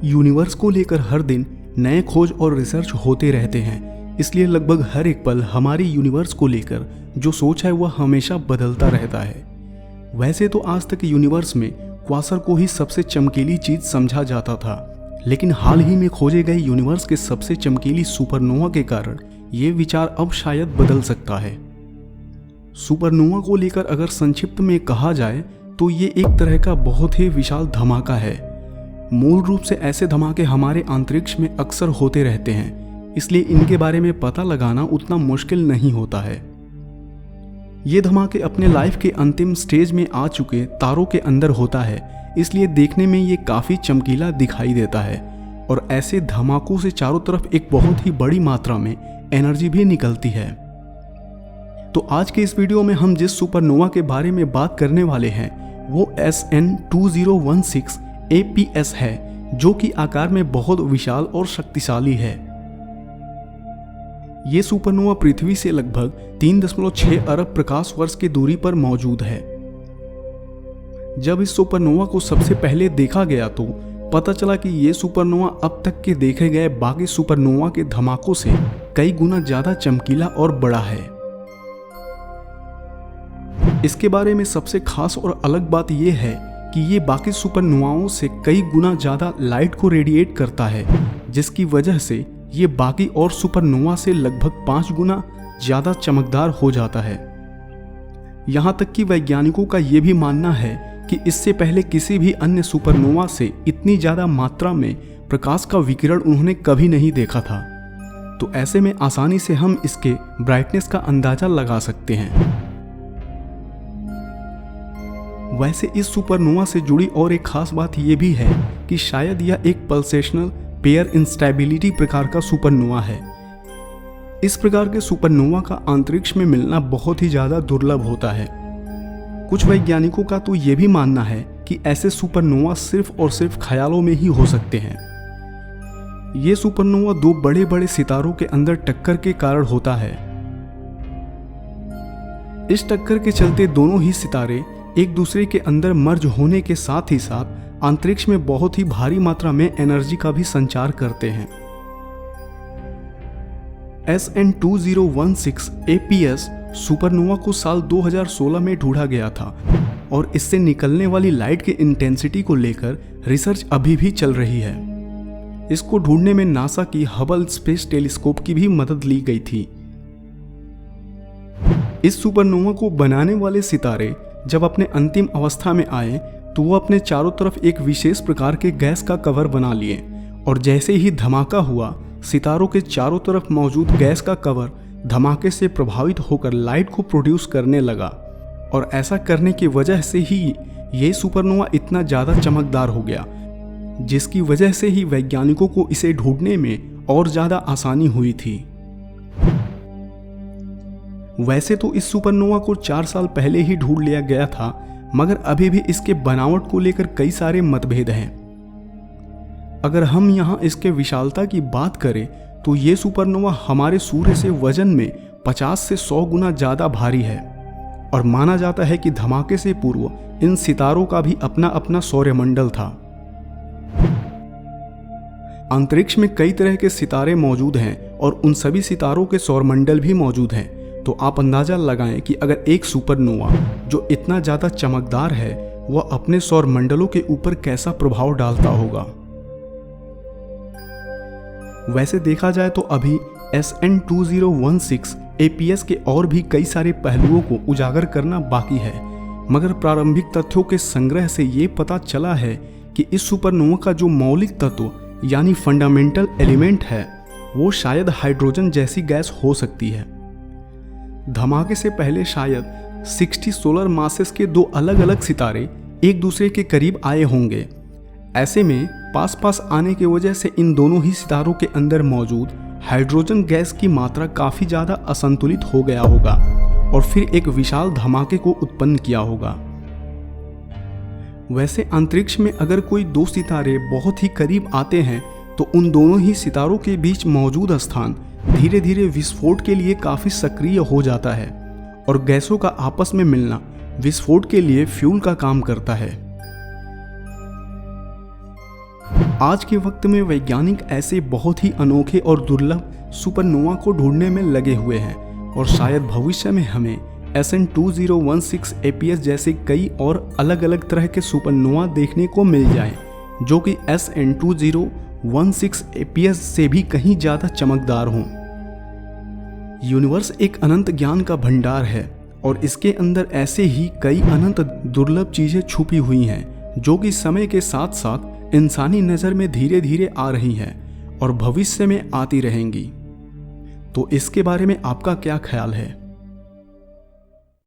Universe को लेकर हर दिन नए खोज और रिसर्च होते रहते हैं, इसलिए लगभग हर एक पल हमारी यूनिवर्स को लेकर जो सोच है वह हमेशा बदलता रहता है। वैसे तो आज तक यूनिवर्स में क्वासर को ही सबसे चमकीली चीज समझा जाता था, लेकिन हाल ही में खोजे गए यूनिवर्स के सबसे चमकीली सुपरनोवा के कारण ये विचार अब शायद बदल सकता है। सुपरनोवा को लेकर अगर संक्षिप्त में कहा जाए तो ये एक तरह का बहुत ही विशाल धमाका है। मूल रूप से ऐसे धमाके हमारे अंतरिक्ष में अक्सर होते रहते हैं, इसलिए इनके बारे में पता लगाना उतना मुश्किल नहीं होता है। ये धमाके अपने लाइफ के अंतिम स्टेज में आ चुके तारों के अंदर होता है, इसलिए देखने में ये काफ़ी चमकीला दिखाई देता है और ऐसे धमाकों से चारों तरफ एक बहुत ही बड़ी मात्रा में एनर्जी भी निकलती है। तो आज के इस वीडियो में हम जिस सुपरनोवा के बारे में बात करने वाले हैं वो SN2016 APS है, जो कि आकार में बहुत विशाल और शक्तिशाली है। ये सुपरनोवा पृथ्वी से लगभग 3.6 अरब प्रकाश वर्ष की दूरी पर मौजूद है। जब इस सुपरनोवा को सबसे पहले देखा गया तो पता चला कि ये सुपरनोवा अब तक के देखे गए बाकी सुपरनोवा के धमाकों से कई गुना ज्यादा चमकीला और बड़ा है। इसके बारे में सबसे खास और अलग बात यह है कि ये बाकी सुपरनोवाओं से कई गुना ज्यादा लाइट को रेडिएट करता है, जिसकी वजह से ये बाकी और सुपरनोवा से लगभग 5 गुना ज्यादा चमकदार हो जाता है। यहां तक कि वैज्ञानिकों का यह भी मानना है कि इससे पहले किसी भी अन्य सुपरनोवा से इतनी ज्यादा मात्रा में प्रकाश का विकिरण उन्होंने कभी नहीं देखा था। तो ऐसे में आसानी से हम इसके ब्राइटनेस का अंदाजा लगा सकते हैं। वैसे इस सुपरनोवा से जुड़ी और एक खास बात यह भी है कि शायद यह एक पल्सेशनल पेयर इंस्टेबिलिटी प्रकार का सुपरनोवा है। इस प्रकार के सुपरनोवा का अंतरिक्ष में मिलना बहुत ही ज्यादा दुर्लभ होता है। कुछ वैज्ञानिकों का तो यह भी मानना है कि ऐसे सुपरनोवा सिर्फ और सिर्फ ख्यालों में ही हो सकते हैं। ये सुपरनोवा दो बड़े बड़े सितारों के अंदर टक्कर के कारण होता है। इस टक्कर के चलते दोनों ही सितारे एक दूसरे के अंदर मर्ज होने के साथ ही साथ अंतरिक्ष में बहुत ही भारी मात्रा में एनर्जी का भी संचार करते हैं। SN2016 APS सुपरनोवा को साल 2016 में ढूंढा गया था और इससे निकलने वाली लाइट की इंटेंसिटी को लेकर रिसर्च अभी भी चल रही है। इसको ढूंढने में नासा की हबल स्पेस टेलीस्कोप की भी मदद ली गई थी। इस सुपरनोवा को बनाने वाले सितारे जब अपने अंतिम अवस्था में आए तो वो अपने चारों तरफ एक विशेष प्रकार के गैस का कवर बना लिए और जैसे ही धमाका हुआ सितारों के चारों तरफ मौजूद गैस का कवर धमाके से प्रभावित होकर लाइट को प्रोड्यूस करने लगा और ऐसा करने की वजह से ही ये सुपरनोवा इतना ज़्यादा चमकदार हो गया, जिसकी वजह से ही वैज्ञानिकों को इसे ढूंढने में और ज़्यादा आसानी हुई थी। वैसे तो इस सुपरनोवा को 4 साल पहले ही ढूंढ लिया गया था, मगर अभी भी इसके बनावट को लेकर कई सारे मतभेद हैं। अगर हम यहाँ इसके विशालता की बात करें तो ये सुपरनोवा हमारे सूर्य से वजन में 50 से 100 गुना ज़्यादा भारी है और माना जाता है कि धमाके से पूर्व इन सितारों का भी अपना अपना सौरमंडल था। अंतरिक्ष में कई तरह के सितारे मौजूद हैं और उन सभी सितारों के सौरमंडल भी मौजूद हैं। तो आप अंदाजा लगाएं कि अगर एक सुपरनोवा जो इतना ज़्यादा चमकदार है वह अपने सौरमंडलों के ऊपर कैसा प्रभाव डालता होगा। वैसे देखा जाए तो अभी SN2016 APS के और भी कई सारे पहलुओं को उजागर करना बाकी है, मगर प्रारंभिक तथ्यों के संग्रह से ये पता चला है कि इस सुपरनोवा का जो मौलिक तत्व यानी फंडामेंटल एलिमेंट है वो शायद हाइड्रोजन जैसी गैस हो सकती है। धमाके से पहले शायद 60 सोलर मासेस के दो अलग अलग सितारे एक दूसरे के करीब आए होंगे। ऐसे में पास पास आने की वजह से इन दोनों ही सितारों के अंदर मौजूद हाइड्रोजन गैस की मात्रा काफ़ी ज़्यादा असंतुलित हो गया होगा और फिर एक विशाल धमाके को उत्पन्न किया होगा। वैसे अंतरिक्ष में अगर कोई दो सितारे बहुत ही करीब आते हैं तो उन दोनों ही सितारों के बीच मौजूद स्थान धीरे धीरे विस्फोट के लिए काफ़ी सक्रिय हो जाता है और गैसों का आपस में मिलना विस्फोट के लिए फ्यूल का काम करता है। आज के वक्त में वैज्ञानिक ऐसे बहुत ही अनोखे और दुर्लभ सुपरनोवा को ढूंढने में लगे हुए हैं और शायद भविष्य में हमें SN2016 APS जैसे कई और अलग अलग तरह के सुपरनोवा देखने को मिल जाएं, जो कि SN2016 APS से भी कहीं ज़्यादा चमकदार हों। यूनिवर्स एक अनंत ज्ञान का भंडार है और इसके अंदर ऐसे ही कई अनंत दुर्लभ चीज़ें छुपी हुई हैं, जो कि समय के साथ साथ इंसानी नज़र में धीरे धीरे आ रही हैं और भविष्य में आती रहेंगी। तो इसके बारे में आपका क्या ख्याल है?